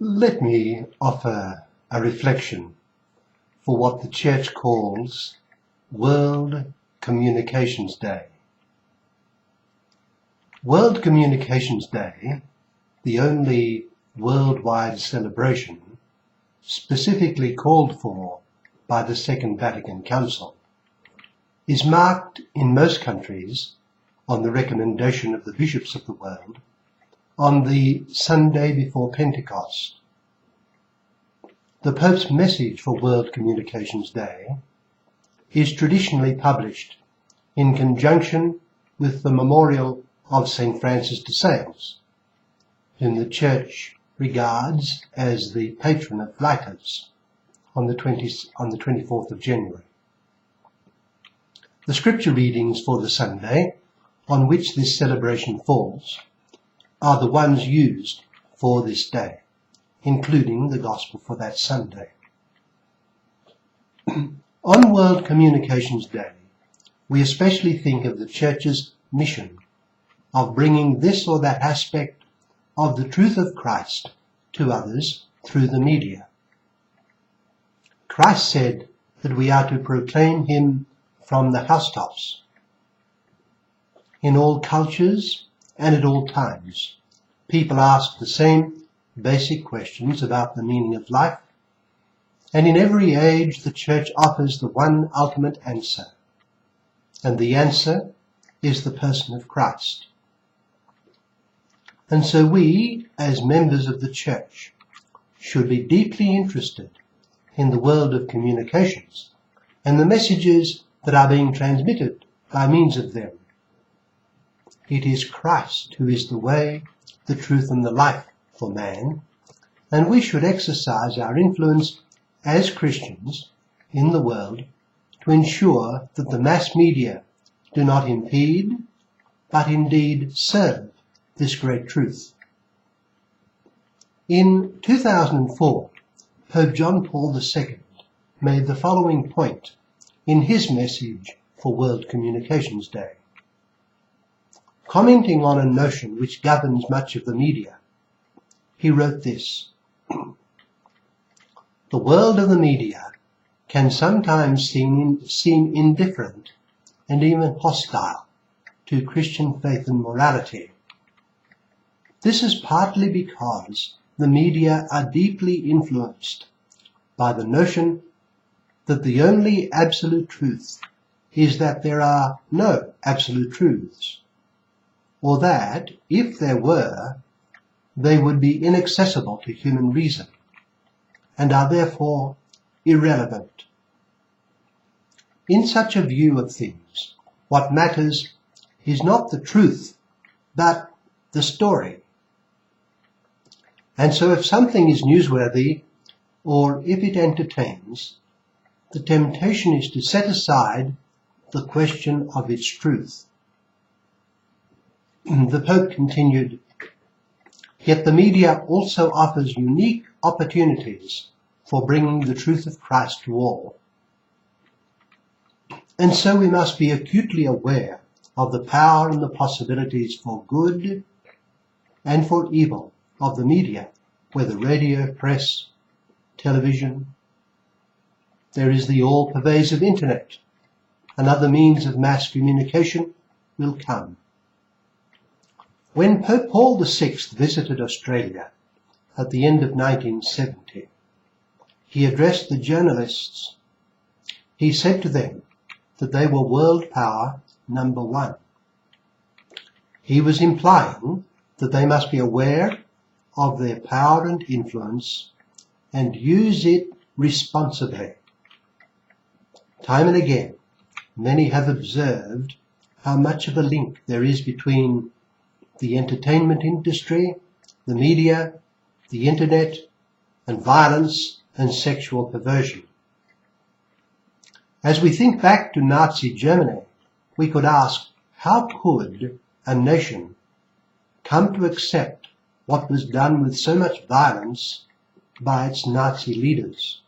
Let me offer a reflection for what the Church calls World Communications Day. World Communications Day, the only worldwide celebration specifically called for by the Second Vatican Council, is marked in most countries, on the recommendation of the bishops of the world, on the Sunday before Pentecost. The Pope's message for World Communications Day is traditionally published in conjunction with the memorial of St. Francis de Sales, whom the Church regards as the patron of writers, on the 24th of January. The scripture readings for the Sunday on which this celebration falls are the ones used for this day, including the Gospel for that Sunday. On World Communications Day, we especially think of the Church's mission of bringing this or that aspect of the truth of Christ to others through the media. Christ said that we are to proclaim him from the housetops. In all cultures and at all times, people ask the same basic questions about the meaning of life, and in every age the Church offers the one ultimate answer, and the answer is the person of Christ. And so we, as members of the Church, should be deeply interested in the world of communications and the messages that are being transmitted by means of them. It is Christ who is the way, the truth and the life for man, and we should exercise our influence as Christians in the world to ensure that the mass media do not impede, but indeed serve this great truth. In 2004, Pope John Paul II made the following point in his message for World Communications Day. Commenting on a notion which governs much of the media, he wrote this: "The world of the media can sometimes seem indifferent and even hostile to Christian faith and morality. This is partly because the media are deeply influenced by the notion that the only absolute truth is that there are no absolute truths, or that, if there were, they would be inaccessible to human reason, and are therefore irrelevant. In such a view of things, what matters is not the truth, but the story. And so if something is newsworthy, or if it entertains, the temptation is to set aside the question of its truth." The Pope continued, "Yet the media also offers unique opportunities for bringing the truth of Christ to all. And so we must be acutely aware of the power and the possibilities for good and for evil of the media, whether radio, press, television. There is the all-pervasive internet, and other means of mass communication will come. When Pope Paul VI visited Australia at the end of 1970, he addressed the journalists. He said to them that they were world power number one. He was implying that they must be aware of their power and influence and use it responsibly. Time and again, many have observed how much of a link there is between the entertainment industry, the media, the internet, and violence and sexual perversion. As we think back to Nazi Germany, we could ask, how could a nation come to accept what was done with so much violence by its Nazi leaders?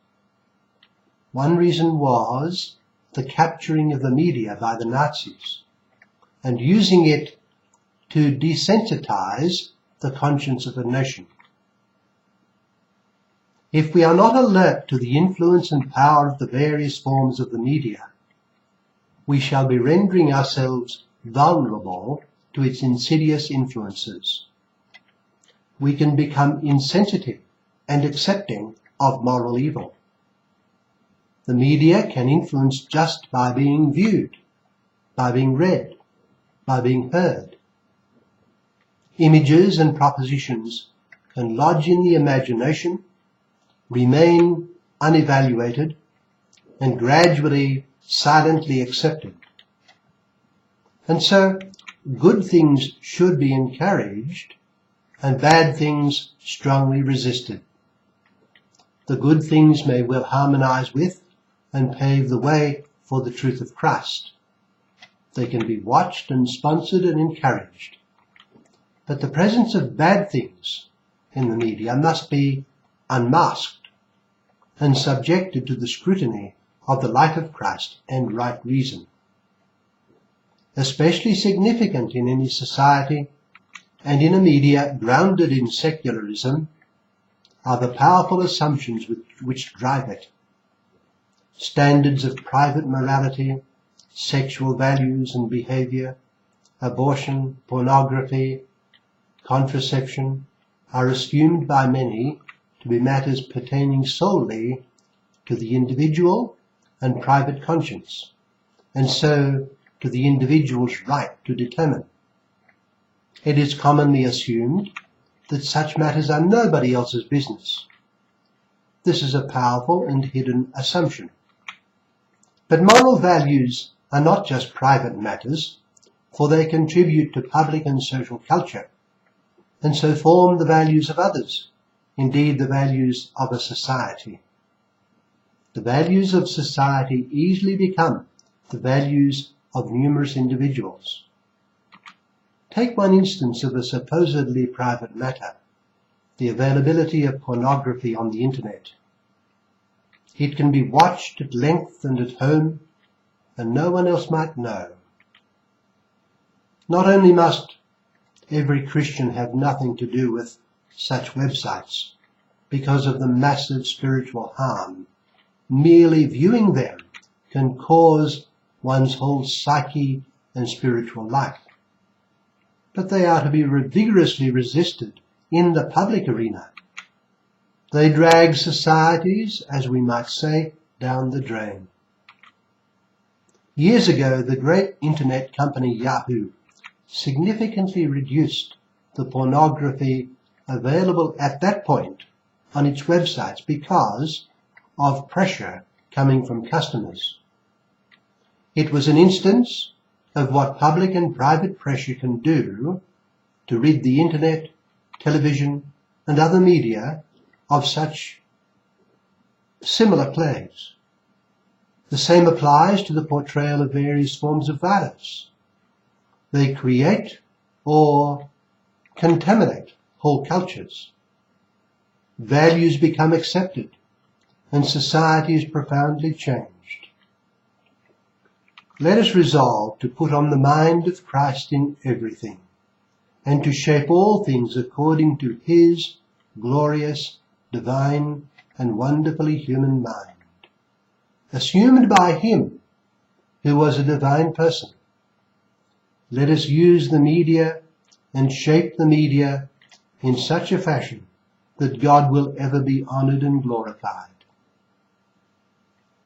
One reason was the capturing of the media by the Nazis and using it to desensitize the conscience of a nation. If we are not alert to the influence and power of the various forms of the media, we shall be rendering ourselves vulnerable to its insidious influences. We can become insensitive and accepting of moral evil. The media can influence just by being viewed, by being read, by being heard. Images and propositions can lodge in the imagination, remain unevaluated, and gradually silently accepted. And so, good things should be encouraged and bad things strongly resisted. The good things may well harmonize with and pave the way for the truth of Christ. They can be watched and sponsored and encouraged. But the presence of bad things in the media must be unmasked and subjected to the scrutiny of the light of Christ and right reason. Especially significant in any society and in a media grounded in secularism are the powerful assumptions which drive it. Standards of private morality, sexual values and behavior, abortion, pornography, contraception are assumed by many to be matters pertaining solely to the individual and private conscience, and so to the individual's right to determine. It is commonly assumed that such matters are nobody else's business. This is a powerful and hidden assumption. But moral values are not just private matters, for they contribute to public and social culture, and so form the values of others, indeed the values of a society. The values of society easily become the values of numerous individuals. Take one instance of a supposedly private matter, the availability of pornography on the internet. It can be watched at length and at home, and no one else might know. Not only must every Christian have nothing to do with such websites because of the massive spiritual harm merely viewing them can cause one's whole psyche and spiritual life, but they are to be vigorously resisted in the public arena. They drag societies, as we might say, down the drain. Years ago, the great internet company Yahoo significantly reduced the pornography available at that point on its websites because of pressure coming from customers. It was an instance of what public and private pressure can do to rid the internet, television, and other media of such similar plagues. The same applies to the portrayal of various forms of violence. They create or contaminate whole cultures. Values become accepted, and society is profoundly changed. Let us resolve to put on the mind of Christ in everything, and to shape all things according to his glorious, divine, and wonderfully human mind, assumed by him who was a divine person. Let us use the media and shape the media in such a fashion that God will ever be honored and glorified.